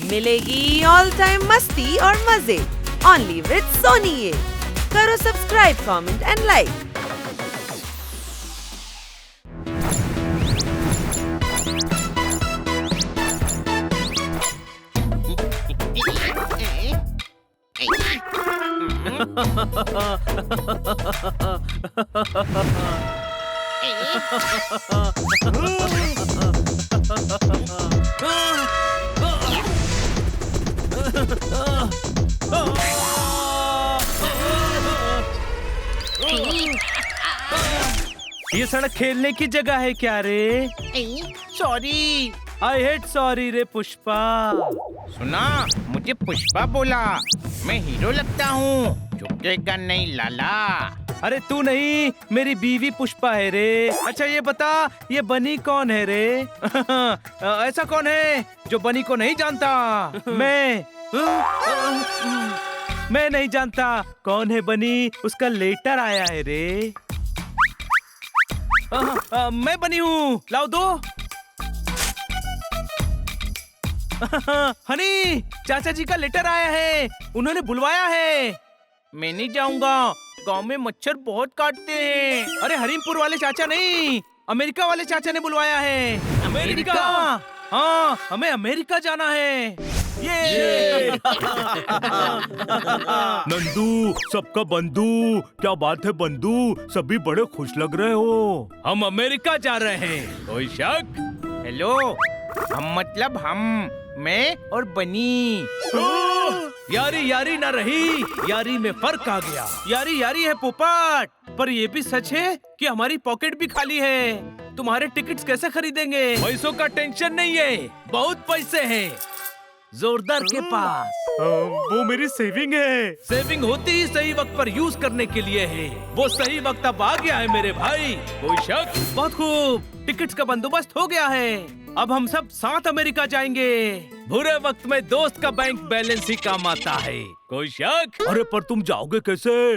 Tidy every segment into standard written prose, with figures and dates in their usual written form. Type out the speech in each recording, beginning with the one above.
मिलेगी all time मस्ती और मजे ओनली विद सोनी। ये करो सब्सक्राइब, कमेंट एंड लाइक। ये सड़क खेलने की जगह है क्या रे? सॉरी। आई हेट सॉरी रे पुष्पा। सुना, मुझे पुष्पा बोला। मैं हीरो लगता हूँ, झुकेगा नहीं लाला। अरे तू नहीं, मेरी बीवी पुष्पा है रे। अच्छा ये बता, ये बनी कौन है रे? ऐसा कौन है जो बनी को नहीं जानता? मैं नहीं जानता कौन है बनी। उसका लेटर आया है रे। मैं बनी हूँ, लाओ दो। हनी, चाचा जी का लेटर आया है, उन्होंने बुलवाया है। मैं नहीं जाऊंगा, गांव में मच्छर बहुत काटते हैं। अरे हरीमपुर वाले चाचा नहीं, अमेरिका वाले चाचा ने बुलवाया है। अमेरिका? हाँ, हमें अमेरिका जाना है। ये नंदू, सबका बंधु, क्या बात है बंधु? सभी बड़े खुश लग रहे हो। हम अमेरिका जा रहे हैं, कोई शक? हेलो, हम मतलब हम, मैं और बनी। यारी यारी ना रही, यारी में फर्क आ गया। यारी यारी है पोपट, पर ये भी सच है कि हमारी पॉकेट भी खाली है। तुम्हारे टिकट्स कैसे खरीदेंगे? पैसों का टेंशन नहीं है, बहुत पैसे हैं जोरदार के पास। वो मेरी सेविंग है। सेविंग होती ही सही वक्त पर यूज करने के लिए है। वो सही वक्त अब आ गया है मेरे भाई, कोई शक? बहुत खूब, टिकट्स का बंदोबस्त हो गया है। अब हम सब साथ अमेरिका जाएंगे। बुरे वक्त में दोस्त का बैंक बैलेंस ही काम आता है, कोई शक? अरे पर तुम जाओगे कैसे?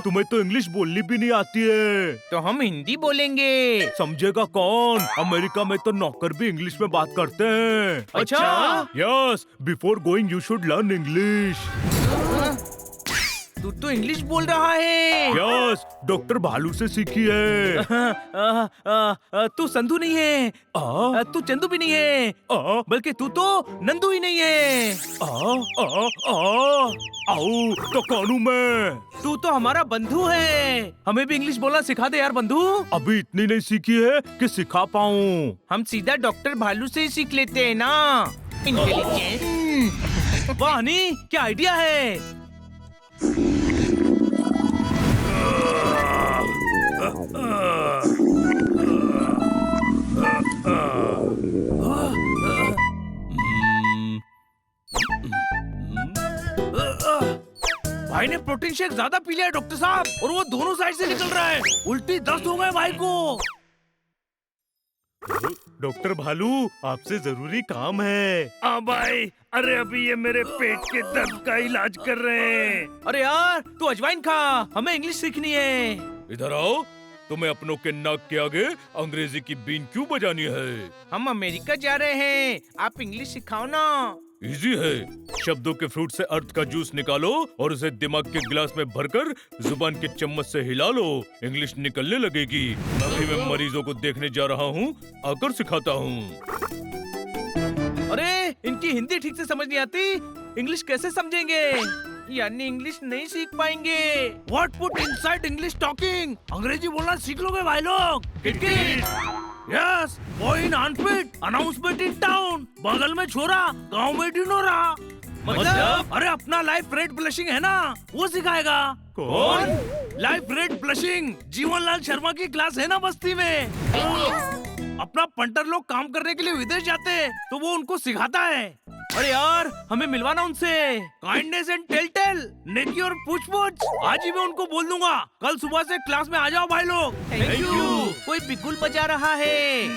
तुम्हें तो इंग्लिश बोलनी भी नहीं आती है। तो हम हिंदी बोलेंगे। समझेगा कौन? अमेरिका में तो नौकर भी इंग्लिश में बात करते हैं। अच्छा? Yes, before going you should learn English. तू तो इंग्लिश बोल रहा है। यस, डॉक्टर भालू से सीखी है। तू संधू नहीं है, तू चंदू भी नहीं है, बल्कि तू तो नंदू ही नहीं है। आओ, तो कौन हूँ मैं? तू तो हमारा बंधु है। हमें भी इंग्लिश बोलना सिखा दे यार बंधु। अभी इतनी नहीं सीखी है कि सिखा पाऊँ। हम सीधा डॉक्टर भालू से ही सीख लेते हैं ना। इंटेलिजेंस। वाह हनी, क्या आइडिया है। भाई ने प्रोटीन शेक ज्यादा पी लिया है डॉक्टर साहब, और वो दोनों साइड से निकल रहा है। उल्टी दस्त हो गए भाई को। डॉक्टर भालू, आपसे जरूरी काम है। हाँ भाई, अरे अभी ये मेरे पेट के दर्द का इलाज कर रहे हैं। अरे यार तू अजवाइन खा, हमें इंग्लिश सीखनी है। इधर आओ, तुम्हें अपनों के नाक के आगे अंग्रेजी की बीन क्यों बजानी है? हम अमेरिका जा रहे हैं, आप इंग्लिश सिखाओ ना। इजी है, शब्दों के फ्रूट से अर्थ का जूस निकालो और उसे दिमाग के गिलास में भरकर जुबान के चम्मच से हिला लो, इंग्लिश निकलने लगेगी। अभी मैं मरीजों को देखने जा रहा हूँ, आकर सिखाता हूँ। अरे इनकी हिंदी ठीक से समझ नहीं आती, इंग्लिश कैसे समझेंगे? यानी इंग्लिश नहीं सीख पाएंगे। What put inside English talking? अंग्रेजी बोलना सीख लोगे भाई लोग। Yes, boy in armpit, announcement in town. बगल में छोरा, गांव में ढिंढोरा। मतलब? अरे अपना लाइफ रेड ब्लशिंग है ना, वो सिखाएगा। कौन? Life red blushing, Jeevanlal Sharma की क्लास है ना बस्ती में। अपना पंटर लोग काम करने के लिए विदेश जाते हैं, तो वो उनको सिखाता है। अरे यार हमें मिलवाना उनसे। काइंडनेस एंड टेल नेकी और पूछ पूछ, आज ही मैं उनको बोल दूंगा। कल सुबह से क्लास में आ जाओ भाई लोग। Thank you. कोई बिगुल बजा रहा है।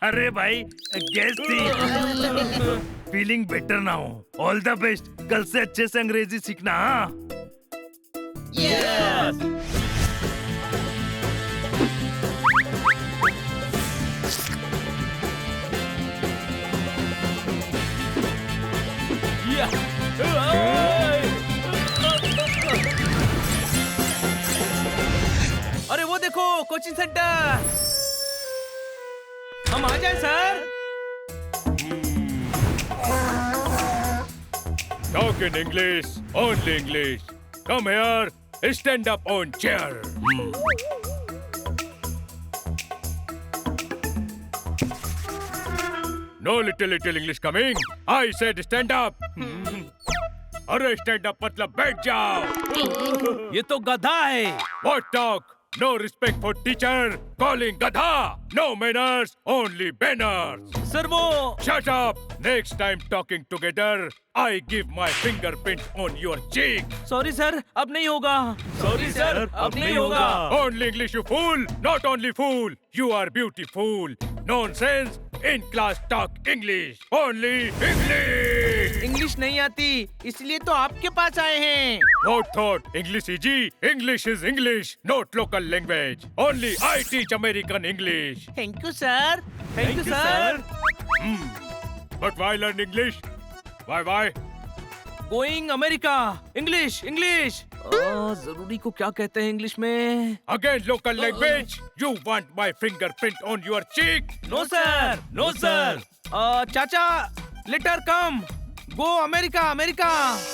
अरे भाई गेस्ट थी। फीलिंग बेटर ना हो। ऑल द बेस्ट, कल से अच्छे से अंग्रेजी सीखना। अरे वो देखो कोचिंग सेंटर। हम आ जाए sir. Talk in English, only English. Come here, stand up on chair. No little English coming. I said stand up. अरे stand up मतलब बैठ जाओ. ये तो गधा है। What talk? No respect for teacher. Calling gadha. No manners, only banners. Sir वो Shut up. Next time talking together, I give my fingerprint on your cheek. Sorry sir, अब नहीं होगा। सॉरी सर, अब नहीं होगा। Only English, you fool. Not only fool. You are beautiful. Nonsense. In class talk English. Only English. English नहीं आती, इसलिए तो आपके पास आए हैं। What thought? English easy? English is English, not local language. Only I teach American English. Thank you sir. Thank you sir. But why learn English? Why? Going America. English English. जरूरी को क्या कहते हैं इंग्लिश में? Again local language? You want my fingerprint on your cheek? No sir, no sir. चाचा, letter come. Go America, America.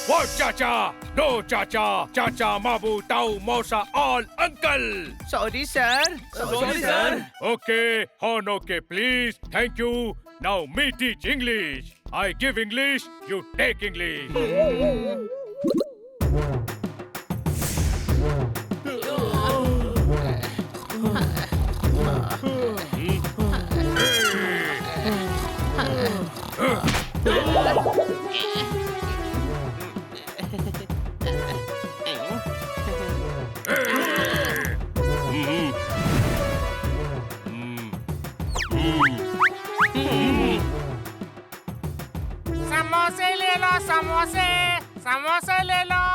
What chacha? No chacha. Chacha, mabu, tau, mausa, all uncle. Sorry sir. Sorry sir. Okay, on okay, please. Thank you. Now me teach English. I give English, you take English. समोसे ले लो, समोसे, समोसे ले लो।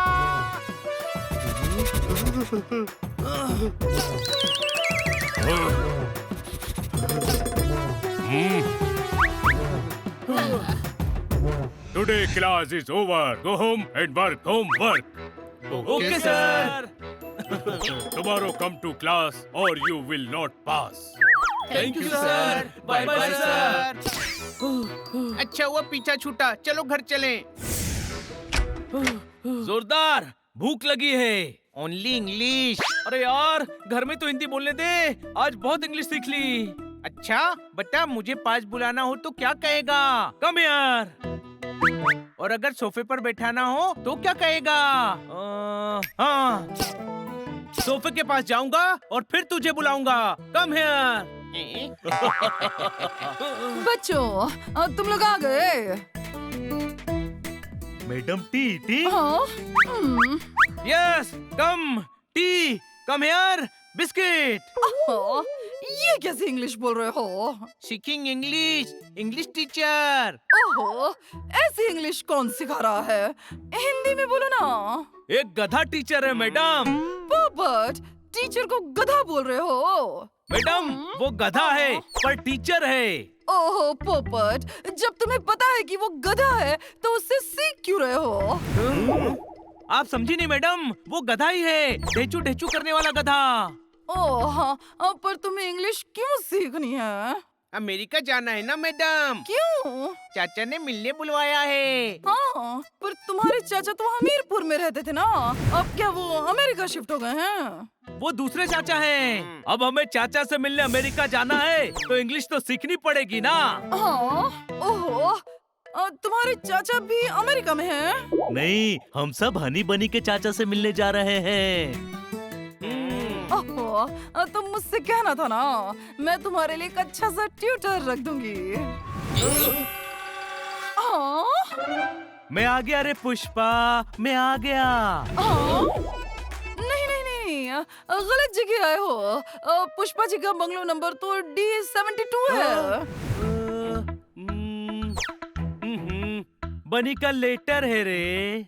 Today class is over. Go home and work homework. Okay sir. Tomorrow come to class or you will not pass. Thank you sir. Bye bye sir. अच्छा हुआ पीछा छूटा, चलो घर चलें। जोरदार भूख लगी है। Only English. अरे यार, घर में तो हिंदी बोलने दे। आज बहुत इंग्लिश सीख ली। अच्छा बता, मुझे पास बुलाना हो तो क्या कहेगा? कम यार। और अगर सोफे पर बैठाना हो तो क्या कहेगा? हाँ, सोफे के पास जाऊंगा और फिर तुझे बुलाऊंगा। Come here. बच्चों, तुम लोग आ गए। Madam tea. हाँ? Yes, come tea. Come here, biscuit. हाँ, ये कैसे इंग्लिश बोल रहे हो? सीखिंग इंग्लिश, इंग्लिश टीचर। ओहो, ऐसी इंग्लिश कौन सिखा रहा है? हिंदी में बोलो ना। एक गधा टीचर है मैडम। पोपट, टीचर को गधा बोल रहे हो? मैडम, वो गधा है पर टीचर है। ओहो पोपट, जब तुम्हें पता है कि वो गधा है तो उससे सीख क्यों रहे हो? आप समझी नहीं मैडम, वो गधा ही है। ढेचू ढेचू करने वाला गधा। ओह हाँ, पर तुम्हें इंग्लिश क्यों सीखनी है? अमेरिका जाना है ना मैडम, क्यों? चाचा ने मिलने बुलवाया है। हाँ, पर तुम्हारे चाचा तो हमीरपुर में रहते थे ना, अब क्या वो अमेरिका शिफ्ट हो गए हैं? वो दूसरे चाचा हैं। अब हमें चाचा से मिलने अमेरिका जाना है तो इंग्लिश तो सीखनी पड़ेगी ना। हाँ, ओहो, तुम्हारे चाचा भी अमेरिका में हैं? नहीं, हम सब हनी बनी के चाचा से मिलने जा रहे हैं। ओहो, तुम मुझसे कहना था ना, मैं तुम्हारे लिए एक अच्छा सा ट्यूटर रख दूंगी। हाँ? मैं आ गया रे पुष्पा, मैं आ गया। हाँ? नहीं, गलत जगह आए हो। पुष्पा जी का बंगलो नंबर तो D72 है। बनी का लेटर है रे।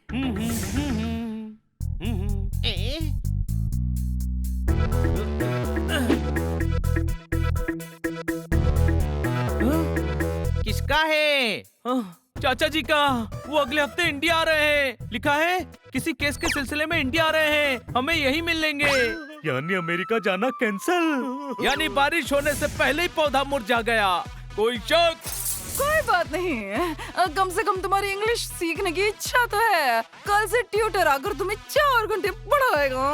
किसका है? चाचा जी का वो अगले हफ्ते इंडिया आ रहे हैं। लिखा है किसी केस के सिलसिले में इंडिया आ रहे हैं, हमें यही मिल लेंगे। यानी अमेरिका जाना कैंसल। यानी बारिश होने से पहले ही पौधा मुरझा गया। कोई शक? कोई बात नहीं, कम से कम तुम्हारी इंग्लिश सीखने की इच्छा तो है। कल से ट्यूटर आकर तुम्हें 4 घंटे पढ़ाएगा।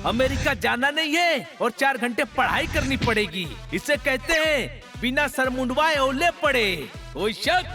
अमेरिका जाना नहीं है और 4 घंटे पढ़ाई करनी पड़ेगी। इसे कहते हैं बिना सर मुंडवाए ओले पड़े। कोई शक?